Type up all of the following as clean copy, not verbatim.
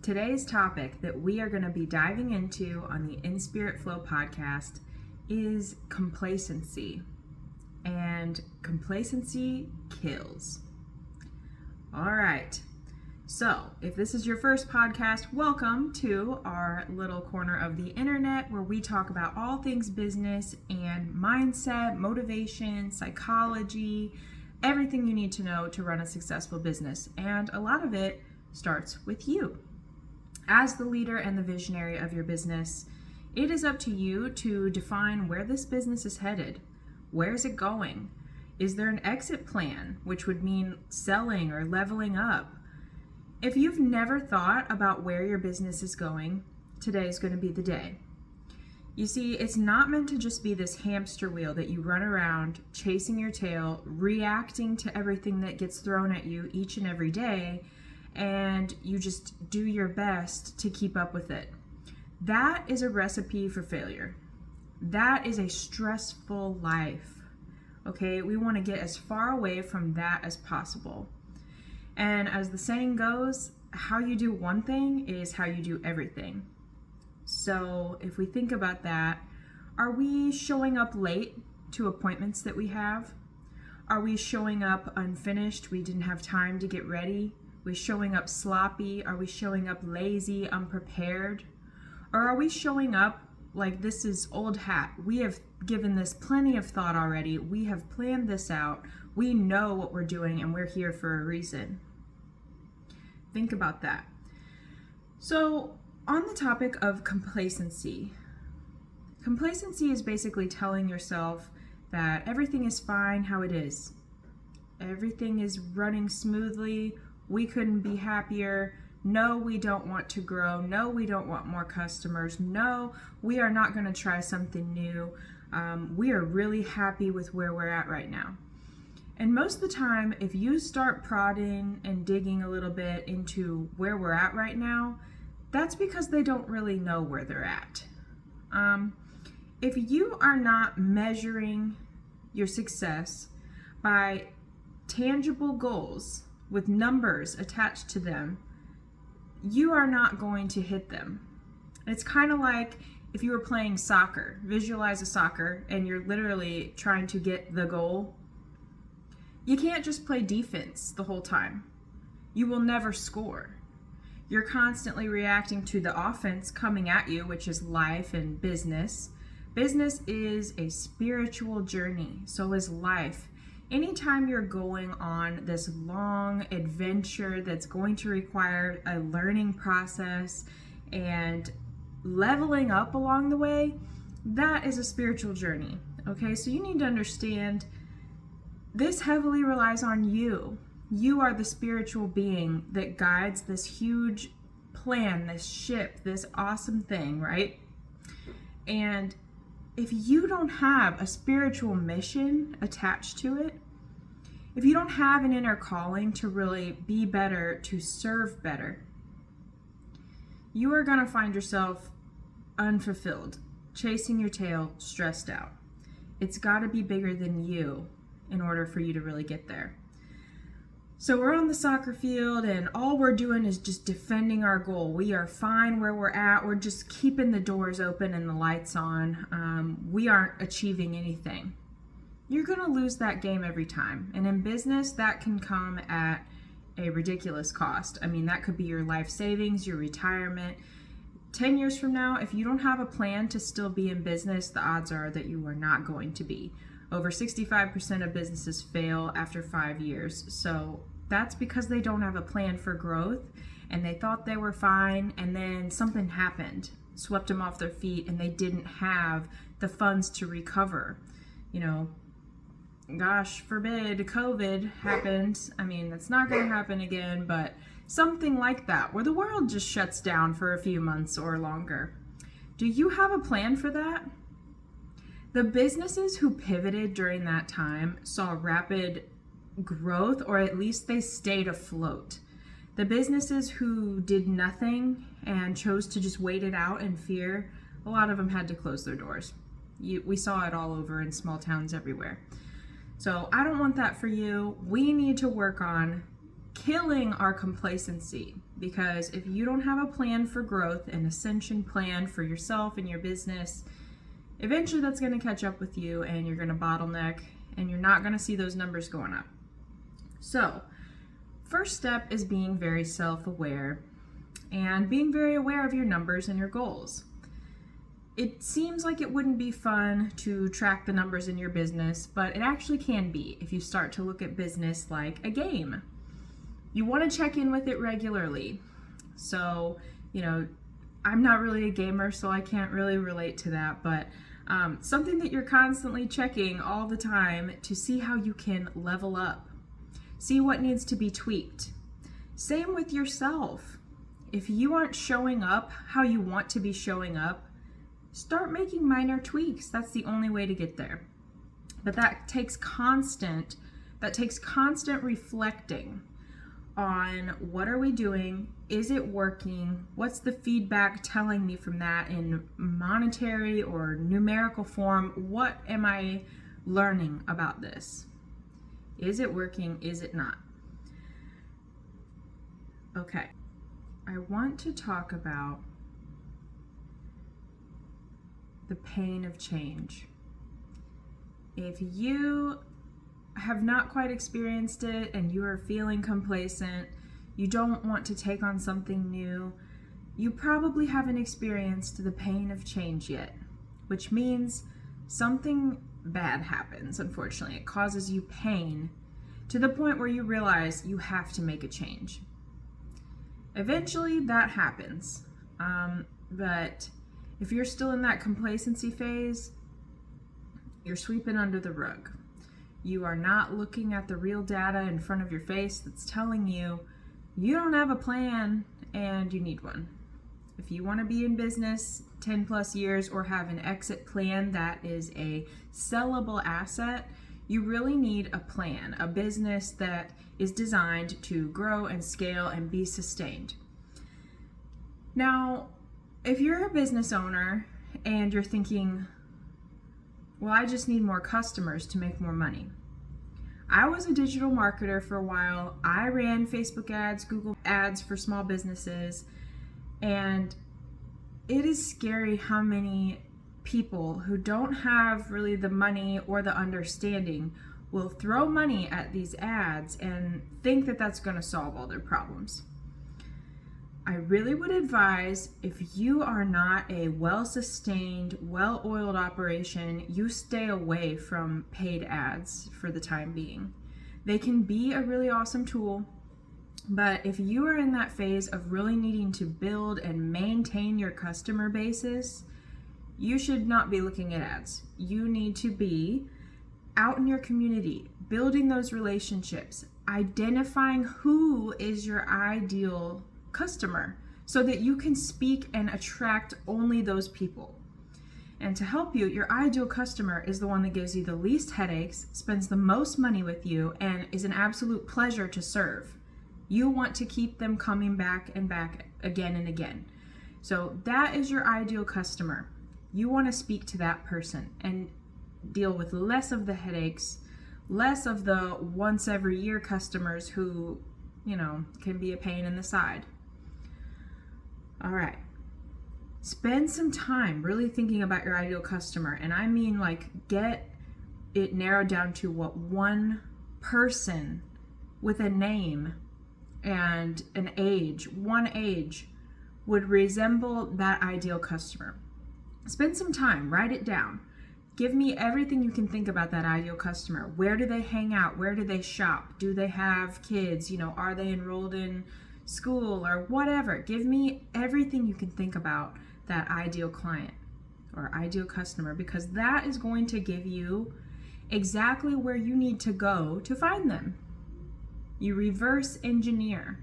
Today's topic that we are going to be diving into on the In Spirit Flow podcast is complacency. And complacency kills. All right. So, if this is your first podcast, welcome to our little corner of the internet where we talk about all things business and mindset, motivation, psychology, everything you need to know to run a successful business. And a lot of it starts with you. As the leader and the visionary of your business, it is up to you to define where this business is headed. Where is it going? Is there an exit plan, which would mean selling or leveling up? If you've never thought about where your business is going, today is going to be the day. You see, it's not meant to just be this hamster wheel that you run around chasing your tail, reacting to everything that gets thrown at you each and every day, and you just do your best to keep up with it. That is a recipe for failure. That is a stressful life. Okay, we want to get as far away from that as possible. And as the saying goes, how you do one thing is how you do everything. So if we think about that, are we showing up late to appointments that we have? Are we showing up unfinished? We didn't have time to get ready. Are we showing up sloppy? Are we showing up lazy, unprepared? Or are we showing up like this is old hat? We have given this plenty of thought already. We have planned this out. We know what we're doing and we're here for a reason. Think about that. So, on the topic of complacency is basically telling yourself that everything is fine how it is. Everything is running smoothly. We couldn't be happier. No, we don't want to grow. No, we don't want more customers. No, we are not going to try something new. We are really happy with where we're at right now. And most of the time, if you start prodding and digging a little bit into where we're at right now, that's because they don't really know where they're at. If you are not measuring your success by tangible goals with numbers attached to them, you are not going to hit them. It's kind of like if you were playing soccer. Visualize a soccer and you're literally trying to get the goal. You can't just play defense the whole time. You will never score. You're constantly reacting to the offense coming at you, which is life and business. Business is a spiritual journey, so is life. Anytime you're going on this long adventure that's going to require a learning process and leveling up along the way, that is a spiritual journey. Okay, so you need to understand this heavily relies on you. You are the spiritual being that guides this huge plan, this ship, this awesome thing, right? And if you don't have a spiritual mission attached to it, if you don't have an inner calling to really be better, to serve better, you are going to find yourself unfulfilled, chasing your tail, stressed out. It's got to be bigger than you in order for you to really get there. So we're on the soccer field and all we're doing is just defending our goal. We are fine where we're at. We're just keeping the doors open and the lights on. We aren't achieving anything. You're going to lose that game every time. And in business, that can come at a ridiculous cost. I mean, that could be your life savings, your retirement. 10 years from now, if you don't have a plan to still be in business, the odds are that you are not going to be. Over 65% of businesses fail after 5 years. So that's because they don't have a plan for growth and they thought they were fine and then something happened, swept them off their feet, and they didn't have the funds to recover. You know, gosh forbid COVID happened. I mean, that's not going to happen again, but something like that where the world just shuts down for a few months or longer. Do you have a plan for that? The businesses who pivoted during that time saw rapid growth, or at least they stayed afloat. The businesses who did nothing and chose to just wait it out in fear, a lot of them had to close their doors. We saw it all over in small towns everywhere. So I don't want that for you. We need to work on killing our complacency, because if you don't have a plan for growth, an ascension plan for yourself and your business, eventually that's going to catch up with you and you're going to bottleneck and you're not going to see those numbers going up. So, first step is being very self-aware and being very aware of your numbers and your goals. It seems like it wouldn't be fun to track the numbers in your business, but it actually can be if you start to look at business like a game. You want to check in with it regularly. So, I'm not really a gamer, so I can't really relate to that, but something that you're constantly checking all the time to see how you can level up. See what needs to be tweaked. Same with yourself. If you aren't showing up how you want to be showing up, start making minor tweaks. That's the only way to get there. But that takes constant reflecting on what are we doing? Is it working? What's the feedback telling me from that in monetary or numerical form? What am I learning about this? Is it working? Is it not? Okay, I want to talk about the pain of change. If you have not quite experienced it and you are feeling complacent, you don't want to take on something new, you probably haven't experienced the pain of change yet, which means something bad happens, unfortunately. It causes you pain to the point where you realize you have to make a change. Eventually that happens, but if you're still in that complacency phase, you're sweeping under the rug. You are not looking at the real data in front of your face that's telling you you don't have a plan and you need one. If you want to be in business 10 plus years or have an exit plan that is a sellable asset, you really need a plan, a business that is designed to grow and scale and be sustained. Now, if you're a business owner and you're thinking, well, I just need more customers to make more money. I was a digital marketer for a while. I ran Facebook ads, Google ads for small businesses, and it is scary how many people who don't have really the money or the understanding will throw money at these ads and think that that's going to solve all their problems. I really would advise, if you are not a well-sustained, well-oiled operation, you stay away from paid ads for the time being. They can be a really awesome tool, but if you are in that phase of really needing to build and maintain your customer bases, you should not be looking at ads. You need to be out in your community, building those relationships, identifying who is your ideal customer so that you can speak and attract only those people. And to help you, your ideal customer is the one that gives you the least headaches, spends the most money with you, and is an absolute pleasure to serve. You want to keep them coming back and back again and again. So that is your ideal customer. You want to speak to that person and deal with less of the headaches, less of the once every year customers who, can be a pain in the side. All right. Spend some time really thinking about your ideal customer. And I mean, get it narrowed down to what one person with a name and one age would resemble that ideal customer. Spend some time, write it down. Give me everything you can think about that ideal customer. Where do they hang out? Where do they shop? Do they have kids? Are they enrolled in school or whatever? Give me everything you can think about that ideal client or ideal customer, because that is going to give you exactly where you need to go to find them. You reverse engineer.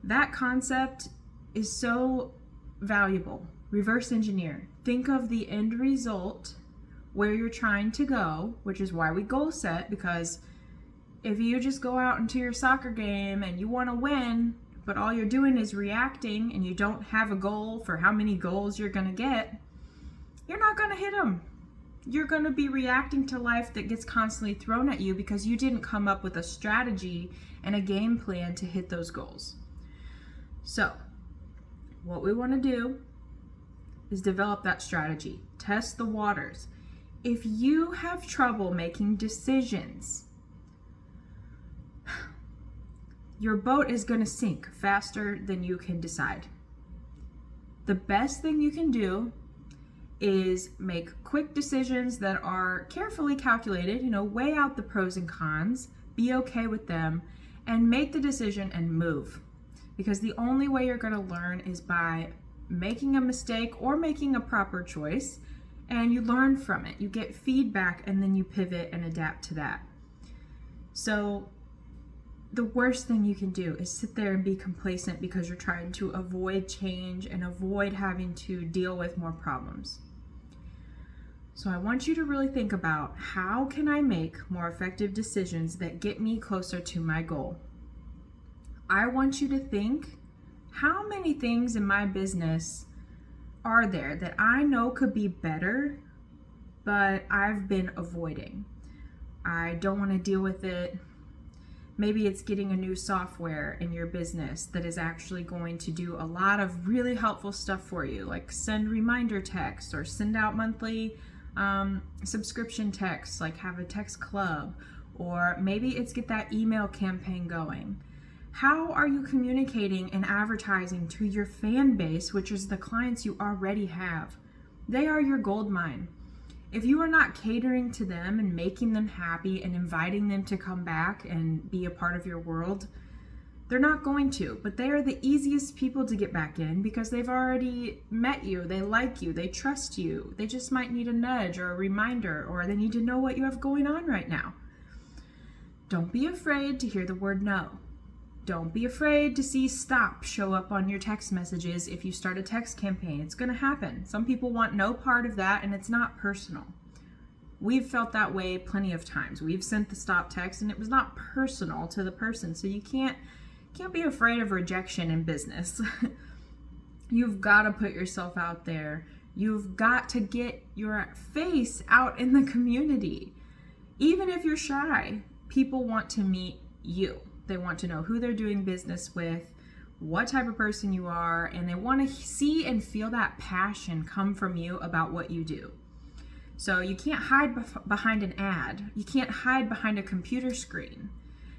That concept is so valuable. Reverse engineer. Think of the end result, where you're trying to go, which is why we goal set, because if you just go out into your soccer game and you want to win, but all you're doing is reacting and you don't have a goal for how many goals you're going to get, you're not going to hit them. You're going to be reacting to life that gets constantly thrown at you because you didn't come up with a strategy and a game plan to hit those goals. So, what we want to do is develop that strategy. Test the waters. If you have trouble making decisions, your boat is going to sink faster than you can decide. The best thing you can do is make quick decisions that are carefully calculated, weigh out the pros and cons, be okay with them, and make the decision and move. Because the only way you're going to learn is by making a mistake or making a proper choice, and you learn from it. You get feedback, and then you pivot and adapt to that. So the worst thing you can do is sit there and be complacent because you're trying to avoid change and avoid having to deal with more problems. So I want you to really think about, how can I make more effective decisions that get me closer to my goal? I want you to think, how many things in my business are there that I know could be better, but I've been avoiding? I don't want to deal with it. Maybe it's getting a new software in your business that is actually going to do a lot of really helpful stuff for you, like send reminder texts or send out monthly subscription texts, like have a text club, or maybe it's get that email campaign going. How are you communicating and advertising to your fan base, which is the clients you already have? They are your gold mine. If you are not catering to them and making them happy and inviting them to come back and be a part of your world, they're not going to, but they are the easiest people to get back in because they've already met you, they like you, they trust you. They just might need a nudge or a reminder, or they need to know what you have going on right now. Don't be afraid to hear the word no. Don't be afraid to see stop show up on your text messages if you start a text campaign. It's going to happen. Some people want no part of that, and it's not personal. We've felt that way plenty of times. We've sent the stop text and it was not personal to the person. So you can't be afraid of rejection in business. You've got to put yourself out there. You've got to get your face out in the community. Even if you're shy, people want to meet you. They want to know who they're doing business with, what type of person you are, and they want to see and feel that passion come from you about what you do. So you can't hide behind an ad. You can't hide behind a computer screen.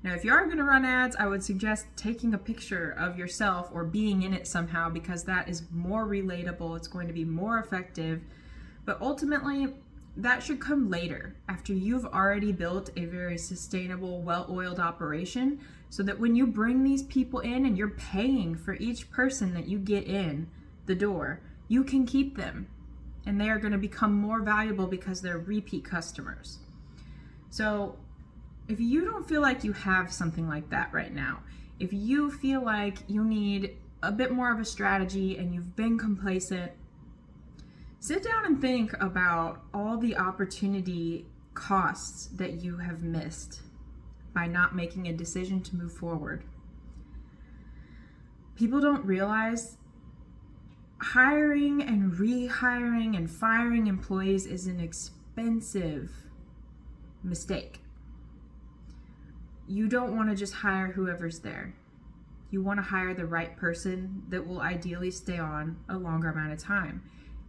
Now, if you are going to run ads, I would suggest taking a picture of yourself or being in it somehow, because that is more relatable. It's going to be more effective. But ultimately, that should come later, after you've already built a very sustainable, well-oiled operation, so that when you bring these people in and you're paying for each person that you get in the door, you can keep them. And they are going to become more valuable because they're repeat customers. So if you don't feel like you have something like that right now, if you feel like you need a bit more of a strategy and you've been complacent, sit down and think about all the opportunity costs that you have missed by not making a decision to move forward. People don't realize hiring and rehiring and firing employees is an expensive mistake. You don't want to just hire whoever's there. You want to hire the right person that will ideally stay on a longer amount of time.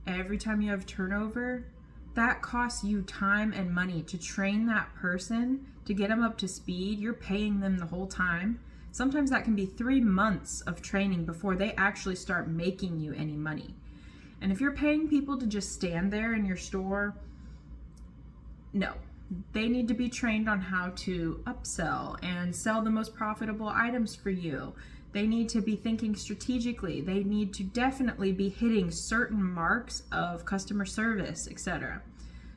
Every time you have turnover, that costs you time and money to train that person, to get them up to speed. You're paying them the whole time. Sometimes that can be 3 months of training before they actually start making you any money. And if you're paying people to just stand there in your store, no. They need to be trained on how to upsell and sell the most profitable items for you. They need to be thinking strategically. They need to definitely be hitting certain marks of customer service, etc.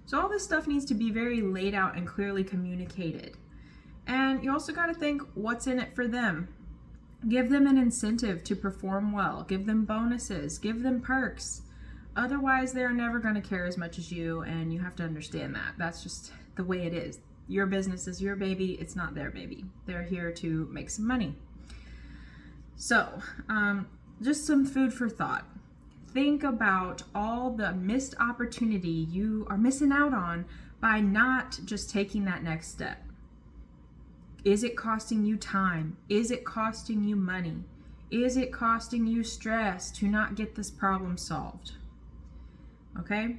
So all this stuff needs to be very laid out and clearly communicated. And you also got to think, what's in it for them? Give them an incentive to perform well. Give them bonuses. Give them perks. Otherwise, they're never going to care as much as you, and you have to understand that. That's just the way it is. Your business is your baby. It's not their baby. They're here to make some money. So, just some food for thought. Think about all the missed opportunity you are missing out on by not just taking that next step. Is it costing you time? Is it costing you money? Is it costing you stress to not get this problem solved? Okay?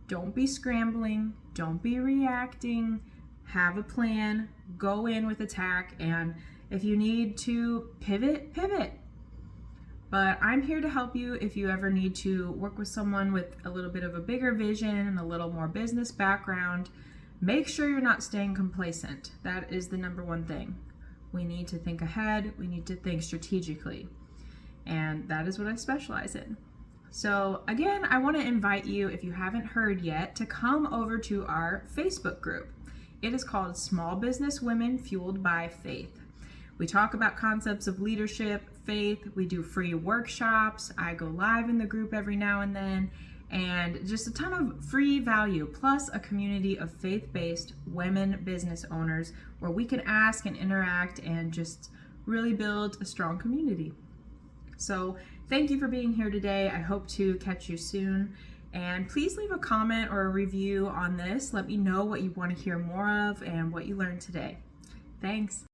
Don't be scrambling. Don't be reacting. Have a plan. Go in with attack. And if you need to pivot, pivot. But I'm here to help you if you ever need to work with someone with a little bit of a bigger vision and a little more business background. Make sure you're not staying complacent. That is the number one thing. We need to think ahead. We need to think strategically. And that is what I specialize in. So again, I want to invite you, if you haven't heard yet, to come over to our Facebook group. It is called Small Business Women Fueled by Faith. We talk about concepts of leadership, faith. We do free workshops. I go live in the group every now and then, and just a ton of free value, plus a community of faith-based women business owners where we can ask and interact and just really build a strong community. So thank you for being here today. I hope to catch you soon. And please leave a comment or a review on this. Let me know what you want to hear more of and what you learned today. Thanks.